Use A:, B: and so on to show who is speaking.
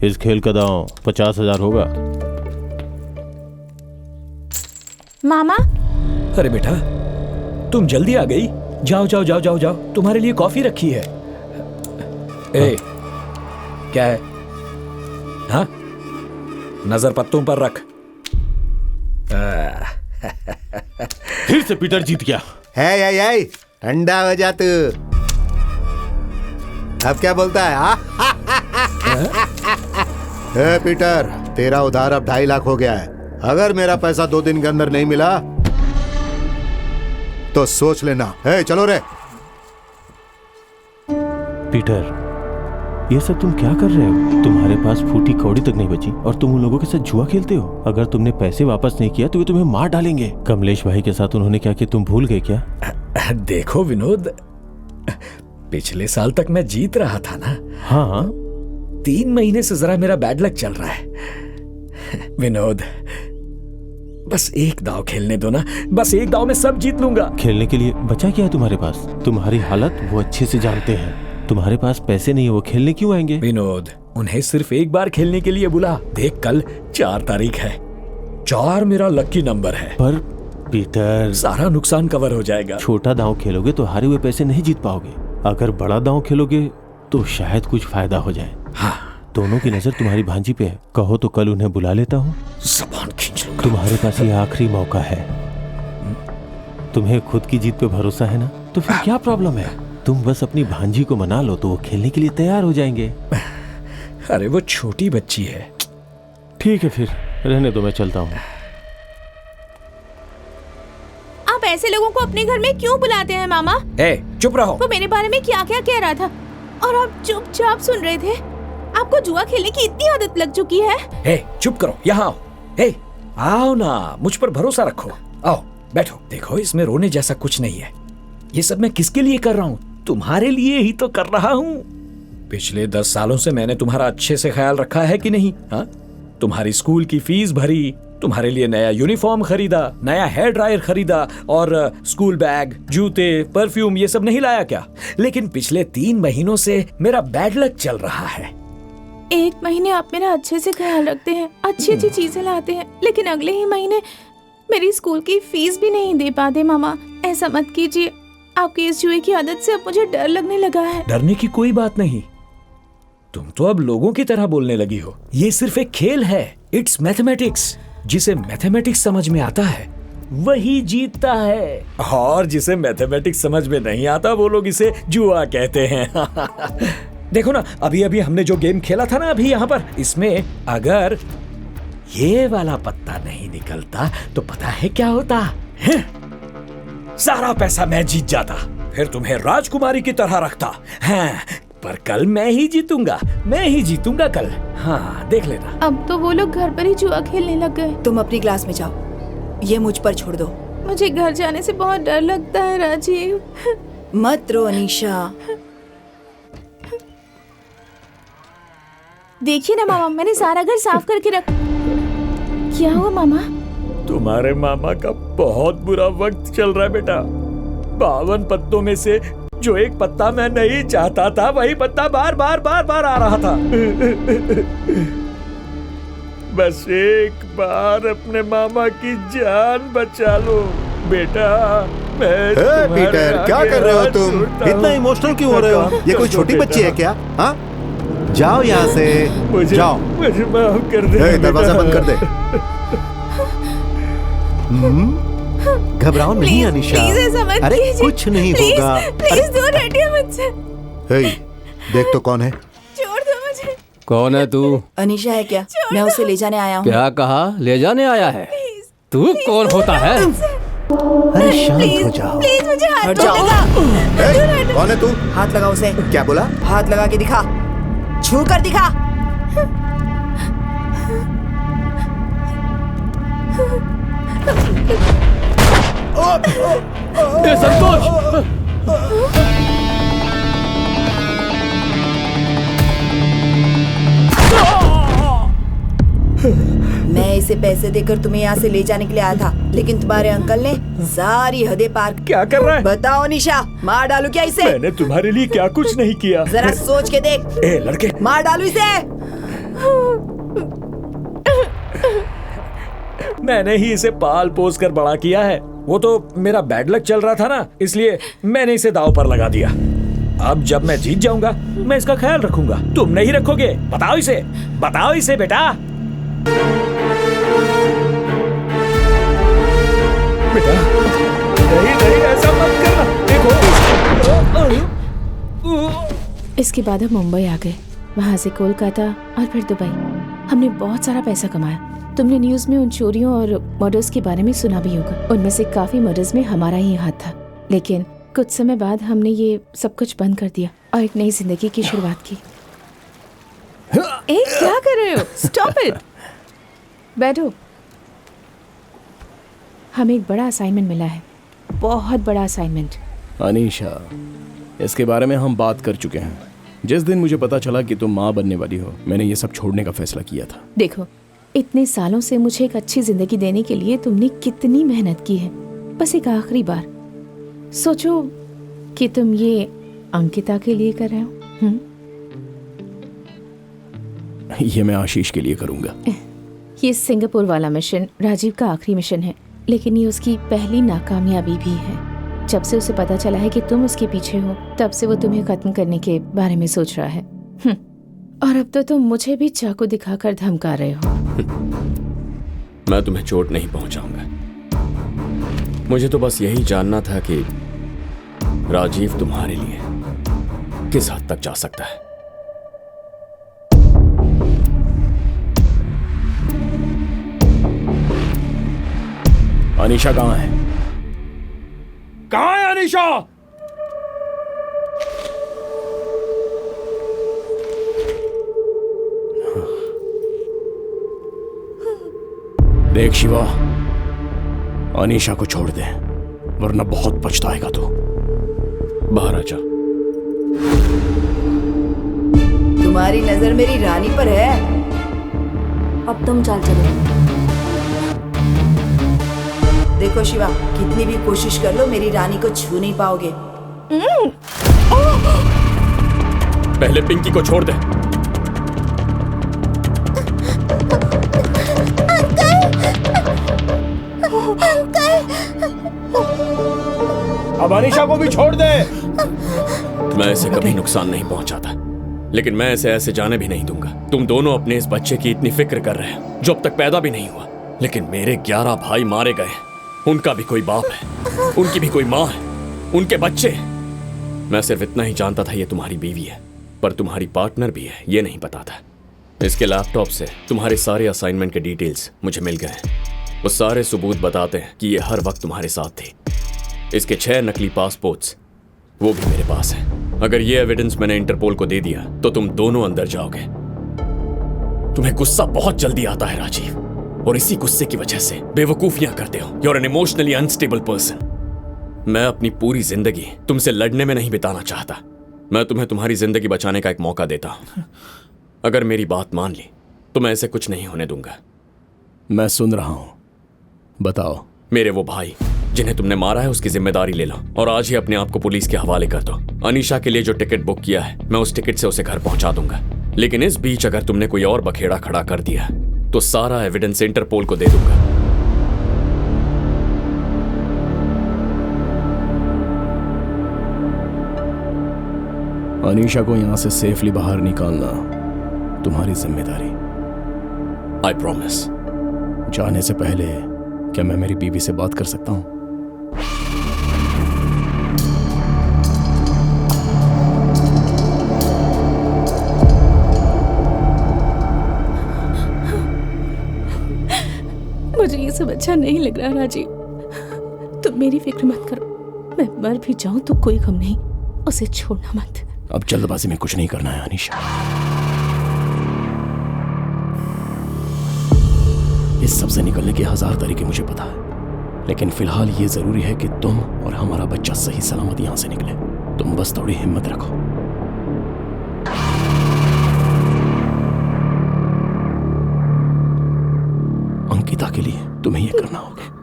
A: इस खेल का दांव 50,000 होगा।
B: मामा।
C: अरे बेटा, तुम जल्दी आ गई। जाओ जाओ जाओ जाओ जाओ, तुम्हारे लिए कॉफी रखी है। ए, क्या है? हाँ, नजर पत्तों पर रख।
A: फिर से पीटर जीत गया।
D: है ठंडा हो जा तू। अब क्या बोलता है? पीटर, तेरा उधार अब 2.5 लाख हो गया है। अगर मेरा पैसा 2 दिन के अंदर नहीं मिला तो सोच लेना। चलो रे।
A: पीटर, ये सब तुम क्या कर रहे हो? तुम्हारे पास फूटी कौड़ी तक नहीं बची और तुम उन लोगों के साथ जुआ खेलते हो। अगर तुमने पैसे वापस नहीं किया तो वे तुम्हें मार डालेंगे। कमलेश भाई के साथ उन्होंने क्या किया, तुम भूल गए क्या?
C: देखो विनोद, पिछले साल तक मैं जीत रहा था ना।
A: हाँ,
C: 3 महीने से जरा मेरा बैड लक चल रहा है। विनोद, बस एक दाव खेलने दो ना। बस एक दाव में सब जीत लूंगा।
A: खेलने के लिए बचा क्या है तुम्हारे पास? तुम्हारी हालत वो अच्छे से जानते हैं। तुम्हारे पास पैसे नहीं है, वो खेलने क्यों आएंगे?
C: विनोद, उन्हें सिर्फ एक बार खेलने के लिए बुला। देख, कल 4 तारीख है। 4 मेरा लकी नंबर है।
A: पर पीटर,
C: सारा नुकसान कवर हो जाएगा।
A: छोटा दांव खेलोगे तो हारे हुए पैसे नहीं जीत पाओगे। अगर बड़ा दांव खेलोगे तो शायद कुछ फायदा हो जाए।
C: हाँ,
A: दोनों की नजर तुम्हारी भांजी पे है। कहो तो कल उन्हें बुला लेता हूँ।
C: ज़बान खींच लूंगा।
A: तुम्हारे पास ये आखिरी मौका है। तुम्हें खुद की जीत पे भरोसा है ना, तो फिर क्या प्रॉब्लम है? तुम बस अपनी भांजी को मना लो तो वो खेलने के लिए तैयार हो जाएंगे।
C: अरे वो छोटी बच्ची है।
A: ठीक है, फिर रहने दो, मैं चलता हूँ।
B: आप ऐसे लोगों को अपने घर में क्यों बुलाते हैं मामा?
C: चुप रहो।
B: वो मेरे बारे में क्या क्या कह रहा था और आप चुपचाप सुन रहे थे। आपको जुआ खेलने की इतनी आदत लग चुकी है।
C: चुप करो, यहाँ आओ। आओ ना, मुझ पर भरोसा रखो। आओ बैठो। देखो, इसमें रोने जैसा कुछ नहीं है। ये सब मैं किसके लिए कर रहा हूँ? तुम्हारे लिए ही तो कर रहा हूँ। पिछले 10 सालों से मैंने तुम्हारा अच्छे से ख्याल रखा है कि नहीं? हाँ, तुम्हारी स्कूल की फीस भरी, तुम्हारे लिए नया यूनिफॉर्म खरीदा, नया हेयर ड्रायर खरीदा और स्कूल बैग, जूते, परफ्यूम ये सब नहीं लाया क्या? लेकिन पिछले 3 महीनों से मेरा बैड लक चल रहा है।
B: 1 महीने आप मेरा अच्छे से ख्याल रखते हैं, अच्छी अच्छी चीजें लाते हैं, लेकिन अगले ही महीने मेरी स्कूल की फीस भी नहीं दे पाते। मामा, ऐसा मत कीजिए। आपकी इस जुए की आदत से अब मुझे डर लगने लगा है।
C: डरने की कोई बात नहीं। तुम तो अब लोगों की तरह बोलने लगी हो। ये सिर्फ एक खेल है। It's mathematics. जिसे मैथमेटिक्स समझ में आता है वही जीतता है, और जिसे मैथमेटिक्स समझ में नहीं आता वो लोग इसे जुआ कहते हैं। देखो ना, अभी अभी हमने जो गेम खेला था ना अभी यहाँ पर, इसमें अगर ये वाला पत्ता नहीं निकलता तो पता है क्या होता है? सारा पैसा मैं जीत जाता, फिर तुम्हें राजकुमारी की तरह रखता। हाँ, पर कल मैं ही जीतूंगा कल। हाँ, देख लेना।
B: अब तो वो लोग घर पर ही जुआ खेलने लग गए।
E: तुम अपनी क्लास में जाओ, ये मुझ पर छोड़ दो।
B: मुझे घर जाने से बहुत डर लगता है राजीव।
E: मत रो अनीशा।
B: देखिए ना मामा, मैंने सारा घर साफ करके रख। क्या हुआ मामा?
C: तुम्हारे मामा का बहुत बुरा वक्त चल रहा है बेटा। 52 पत्तों में से जो एक पत्ता मैं नहीं चाहता था, वही पत्ता बार बार आ रहा था। बस एक बार अपने मामा की जान बचा लो बेटा।
D: पीटर, क्या कर रहे हो तुम? इतना इमोशनल क्यों हो रहे हो? ये कोई छोटी बच्ची है क्या? हाँ, जाओ यहाँ से, जाओ।
C: मुझे माफ कर दे।
D: दरवाजा बंद कर दे। घबराओ नहीं अनीशा। अरे कुछ नहीं होगा।
B: प्लीज दूर हटिए मुझसे।
D: देख तो कौन है।
B: छोड़ दो मुझे।
F: कौन है तू?
E: अनीशा है क्या? मैं उसे ले जाने आया हूँ।
F: क्या कहा? ले जाने आया है? तू कौन होता है?
D: अरे शांत हो जाओ।
B: प्लीज मुझे हाथ
E: हट जाओ।
D: कौन है तू?
E: हाथ लगा उसे।
D: क्या बोला?
E: हाथ लगा के दिखा, छू कर दिखा।
F: संतोष!
E: मैं इसे पैसे देकर तुम्हें यहाँ से ले जाने के लिए आया था, लेकिन तुम्हारे अंकल ने सारी हदें पार।
C: क्या कर रहा है?
E: बताओ निशा, मार डालू क्या इसे?
C: मैंने तुम्हारे लिए क्या कुछ नहीं किया।
E: जरा सोच के देख।
C: लड़के,
E: मार डालू इसे।
C: मैंने ही इसे पाल पोस कर बड़ा किया है। वो तो मेरा बैड लक चल रहा था ना, इसलिए मैंने इसे दांव पर लगा दिया। अब जब मैं जीत जाऊंगा मैं इसका ख्याल रखूंगा। तुम नहीं रखोगे? बताओ इसे बेटा। बेटा नहीं ऐसा मत करना। देखो।
B: इसके बाद हम मुंबई आ गए, वहाँ से कोलकाता और फिर दुबई। हमने बहुत सारा पैसा कमाया। तुमने न्यूज़ में उन चोरियों और मर्डर्स के बारे में सुना भी होगा। उनमें से काफी मर्डर्स में हमारा ही हाथ था, लेकिन कुछ समय बाद हमने ये सब कुछ बंद कर दिया और एक नई जिंदगी की शुरुआत की। क्या कर रहे हो? Stop it. बैठो। हमें एक बड़ा असाइनमेंट मिला है, बहुत बड़ा असाइनमेंट।
F: अनीशा, इसके बारे में हम बात कर चुके हैं। जिस दिन मुझे पता चला कि तुम माँ बनने वाली हो, मैंने ये सब छोड़ने का फैसला किया था।
B: देखो, इतने सालों से मुझे एक अच्छी जिंदगी देने के लिए तुमने कितनी मेहनत की है। बस एक आखिरी बार सोचो कि तुम ये अंकिता के लिए कर रहे हो।
F: ये मैं आशीष के लिए करूंगा।
B: ये सिंगापुर वाला मिशन राजीव का आखिरी मिशन है, लेकिन ये उसकी पहली नाकामयाबी भी है। जब से उसे पता चला है कि तुम उसके पीछे हो, तब से वो तुम्हें खत्म करने के बारे में सोच रहा है। और अब तो तुम मुझे भी चाकू दिखाकर धमका रहे हो।
G: मैं तुम्हें चोट नहीं पहुंचाऊंगा। मुझे तो बस यही जानना था कि राजीव तुम्हारे लिए किस हद तक जा सकता है।
F: अनीशा कहाँ है?
C: कहाँ है अनीशा?
F: देख शिवा, अनीशा को छोड़ दे, वरना बहुत पछताएगा तू।
G: बाहर आ जा।
E: तुम्हारी नजर मेरी रानी पर है। अब तुम चाल चलो। देखो शिवा, कितनी भी कोशिश कर लो मेरी रानी को छू नहीं पाओगे।
G: पहले पिंकी को छोड़ दे।
F: अब अनीशा को भी छोड़ दे।
G: मैं इसे कभी नुकसान नहीं पहुंचाता, लेकिन मैं इसे ऐसे जाने भी नहीं दूंगा। तुम दोनों अपने इस बच्चे की इतनी फिक्र कर रहे हो जो अब तक पैदा भी नहीं हुआ, लेकिन मेरे 11 भाई मारे गए। उनका भी कोई बाप है, उनकी भी कोई माँ है, उनके बच्चे। मैं सिर्फ इतना ही जानता था ये तुम्हारी बीवी है, पर तुम्हारी पार्टनर भी है ये नहीं पता था। इसके लैपटॉप से तुम्हारे सारे असाइनमेंट के डिटेल्स मुझे मिल गए। वो सारे सबूत बताते हैं कि ये हर वक्त तुम्हारे साथ थी। इसके 6 नकली पासपोर्ट्स वो भी मेरे पास है। अगर ये एविडेंस मैंने इंटरपोल को दे दिया तो तुम दोनों अंदर जाओगे। तुम्हें गुस्सा बहुत जल्दी आता है राजीव, और इसी गुस्से की वजह से बेवकूफियां करते हो। You are an emotionally unstable person. मैं अपनी पूरी जिंदगी तुमसे लड़ने में नहीं बिताना चाहता। मैं तुम्हें तुम्हारी जिंदगी बचाने का एक मौका देता हूं। अगर मेरी बात मान ली तो मैं ऐसे कुछ नहीं होने दूंगा।
F: मैं सुन रहा हूं, बताओ।
G: मेरे वो भाई जिन्हें तुमने मारा है उसकी जिम्मेदारी ले लो, और आज ही अपने आप को पुलिस के हवाले कर दो। अनीशा के लिए जो टिकट बुक किया है मैं उस टिकट से उसे घर पहुंचा दूंगा, लेकिन इस बीच अगर तुमने कोई और बखेड़ा खड़ा कर दिया तो सारा एविडेंस इंटरपोल को दे दूंगा।
F: अनीशा को यहां से सेफली बाहर निकालना तुम्हारी जिम्मेदारी।
G: I promise.
F: जाने से पहले क्या मैं मेरी बीवी से बात कर सकता हूं?
B: मुझे ये सब अच्छा नहीं लग रहा राजीव। तुम मेरी फिक्र मत करो। मैं मर भी जाऊं तो कोई गम नहीं। उसे छोड़ना मत।
F: अब जल्दबाजी में कुछ नहीं करना है अनीशा। इस सब से निकलने के 1000 तरीके मुझे पता है, लेकिन फिलहाल ये जरूरी है कि तुम और हमारा बच्चा सही सलामत यहां से निकले। तुम बस थोड़ी हिम्मत रखो। अंकिता के लिए तुम्हें ये करना होगा।